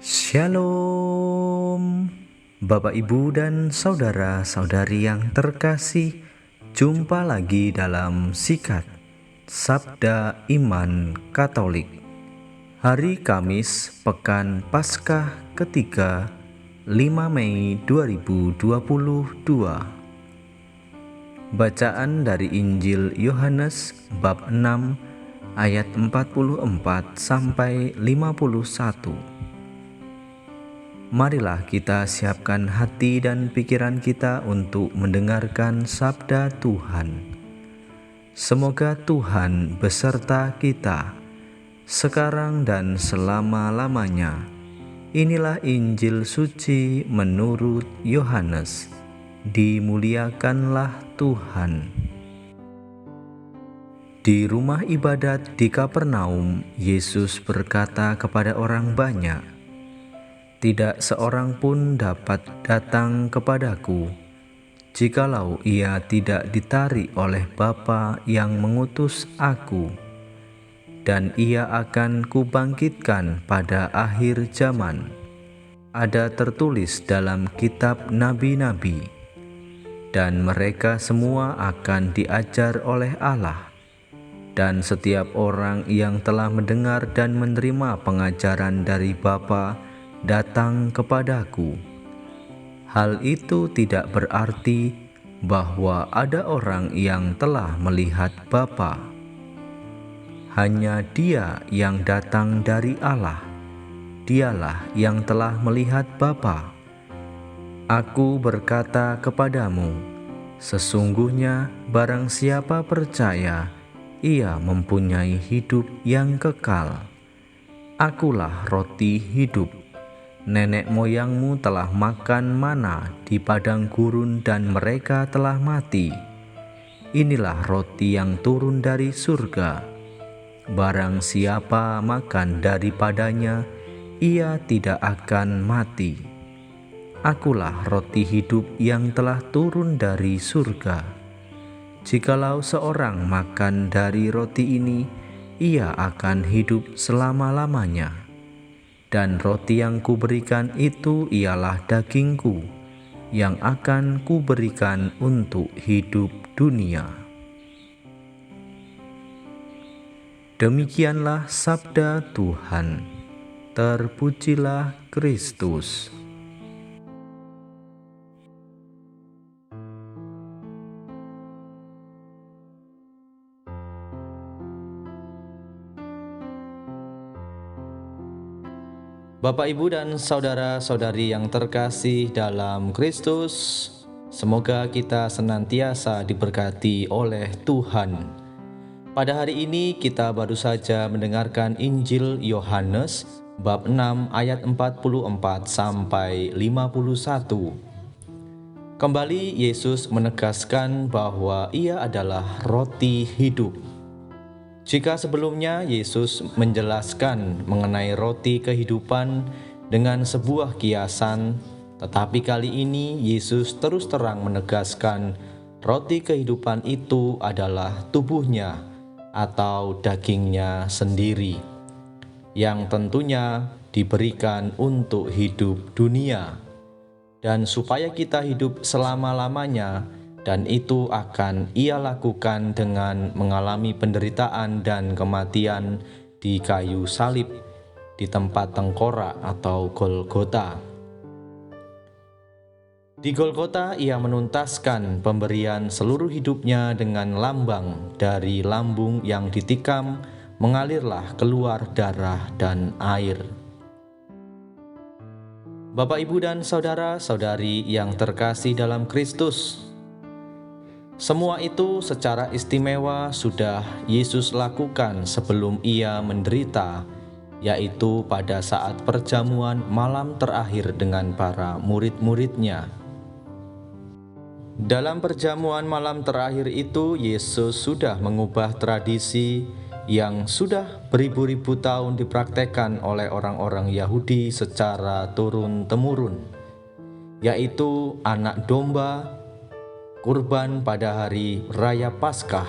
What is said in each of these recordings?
Shalom, Bapak, Ibu, dan saudara-saudari yang terkasih. Jumpa lagi dalam Sikat Sabda Iman Katolik. Hari Kamis, Pekan Paskah ketiga, 5 Mei 2022. Bacaan dari Injil Yohanes bab 6 ayat 44 sampai 51. Marilah kita siapkan hati dan pikiran kita untuk mendengarkan sabda Tuhan. Semoga Tuhan beserta kita, sekarang dan selama-lamanya. Inilah Injil suci menurut Yohanes. Dimuliakanlah Tuhan. Di rumah ibadat di Kapernaum, Yesus berkata kepada orang banyak, "Tidak seorang pun dapat datang kepadaku, jikalau ia tidak ditarik oleh Bapa yang mengutus aku, dan ia akan kubangkitkan pada akhir zaman." Ada tertulis dalam kitab nabi-nabi, dan mereka semua akan diajar oleh Allah, dan setiap orang yang telah mendengar dan menerima pengajaran dari Bapa datang kepadaku. Hal itu tidak berarti bahwa ada orang yang telah melihat Bapa. Hanya Dia yang datang dari Allah, Dialah yang telah melihat Bapa. Aku berkata kepadamu, sesungguhnya barang siapa percaya, ia mempunyai hidup yang kekal. Akulah roti hidup. Nenek moyangmu telah makan mana di padang gurun dan mereka telah mati. Inilah roti yang turun dari surga. Barang siapa makan daripadanya, ia tidak akan mati. Akulah roti hidup yang telah turun dari surga. Jikalau seorang makan dari roti ini, ia akan hidup selama-lamanya. Dan roti yang kuberikan itu ialah dagingku, yang akan kuberikan untuk hidup dunia. Demikianlah sabda Tuhan. Terpujilah Kristus. Bapak, Ibu, dan saudara-saudari yang terkasih dalam Kristus, semoga kita senantiasa diberkati oleh Tuhan. Pada hari ini kita baru saja mendengarkan Injil Yohanes bab 6 ayat 44 sampai 51. Kembali Yesus menegaskan bahwa Ia adalah roti hidup. Jika sebelumnya Yesus menjelaskan mengenai roti kehidupan dengan sebuah kiasan, tetapi kali ini Yesus terus terang menegaskan roti kehidupan itu adalah tubuhnya atau dagingnya sendiri, yang tentunya diberikan untuk hidup dunia, dan supaya kita hidup selama-lamanya. Dan itu akan Ia lakukan dengan mengalami penderitaan dan kematian di kayu salib di tempat tengkorak atau Golgota. Di Golgota Ia menuntaskan pemberian seluruh hidupnya dengan lambang dari lambung yang ditikam, mengalirlah keluar darah dan air. Bapak, Ibu, dan saudara-saudari yang terkasih dalam Kristus, semua itu secara istimewa sudah Yesus lakukan sebelum Ia menderita, yaitu pada saat perjamuan malam terakhir dengan para murid-murid-Nya. Dalam perjamuan malam terakhir itu, Yesus sudah mengubah tradisi yang sudah beribu-ribu tahun dipraktekkan oleh orang-orang Yahudi secara turun-temurun, yaitu anak domba kurban pada hari raya Paskah.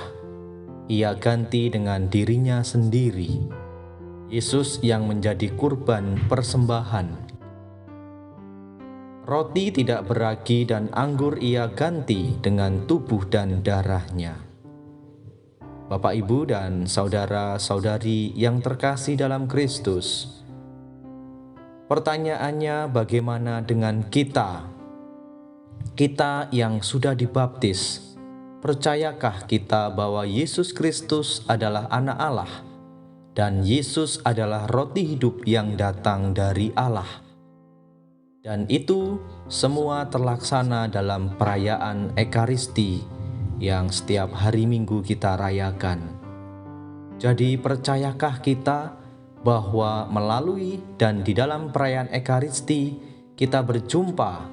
Ia ganti dengan dirinya sendiri. Yesus yang menjadi kurban persembahan Roti tidak beragi dan anggur ia ganti dengan tubuh dan darahnya. Bapak, Ibu, dan saudara-saudari yang terkasih dalam Kristus, pertanyaannya bagaimana dengan kita? Kita yang sudah dibaptis, percayakah kita bahwa Yesus Kristus adalah Anak Allah dan Yesus adalah roti hidup yang datang dari Allah? Dan itu semua terlaksana dalam perayaan Ekaristi yang setiap hari Minggu kita rayakan. Jadi percayakah kita bahwa melalui dan di dalam perayaan Ekaristi kita berjumpa,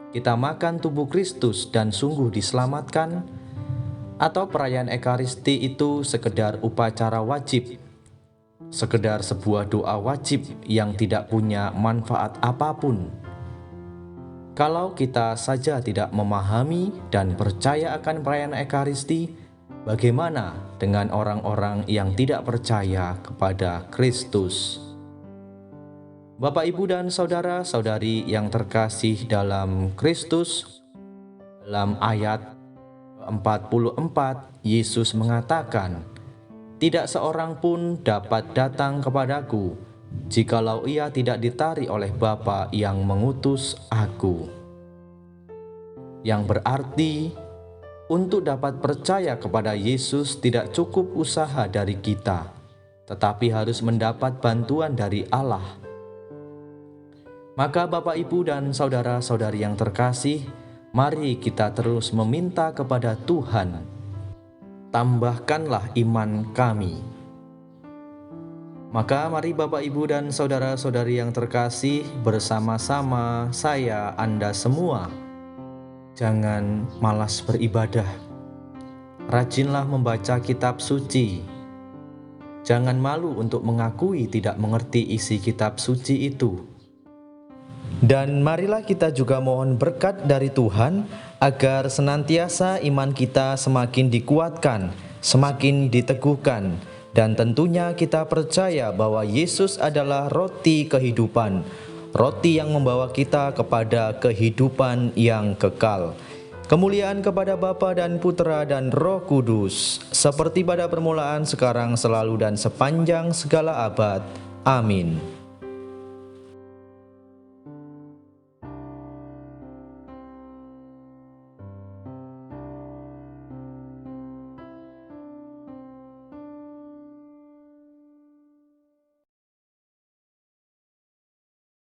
kita makan tubuh Kristus dan sungguh diselamatkan? Atau perayaan Ekaristi itu sekedar upacara wajib, sekedar sebuah doa wajib yang tidak punya manfaat apapun? Kalau kita saja tidak memahami dan percaya akan perayaan Ekaristi, bagaimana dengan orang-orang yang tidak percaya kepada Kristus? Bapak, Ibu, dan saudara-saudari yang terkasih dalam Kristus, dalam ayat 44 Yesus mengatakan, "Tidak seorang pun dapat datang kepadaku jikalau ia tidak ditarik oleh Bapa yang mengutus aku." Yang berarti, untuk dapat percaya kepada Yesus tidak cukup usaha dari kita, tetapi harus mendapat bantuan dari Allah. Maka Bapak, Ibu, dan saudara-saudari yang terkasih, mari kita terus meminta kepada Tuhan, tambahkanlah iman kami. Maka mari Bapak, Ibu, dan saudara-saudari yang terkasih, bersama-sama saya, Anda semua, jangan malas beribadah. Rajinlah membaca kitab suci. Jangan malu untuk mengakui tidak mengerti isi kitab suci itu. Dan marilah kita juga mohon berkat dari Tuhan agar senantiasa iman kita semakin dikuatkan, semakin diteguhkan. Dan tentunya kita percaya bahwa Yesus adalah roti kehidupan, roti yang membawa kita kepada kehidupan yang kekal. Kemuliaan kepada Bapa dan Putra dan Roh Kudus, seperti pada permulaan, sekarang, selalu, dan sepanjang segala abad. Amin.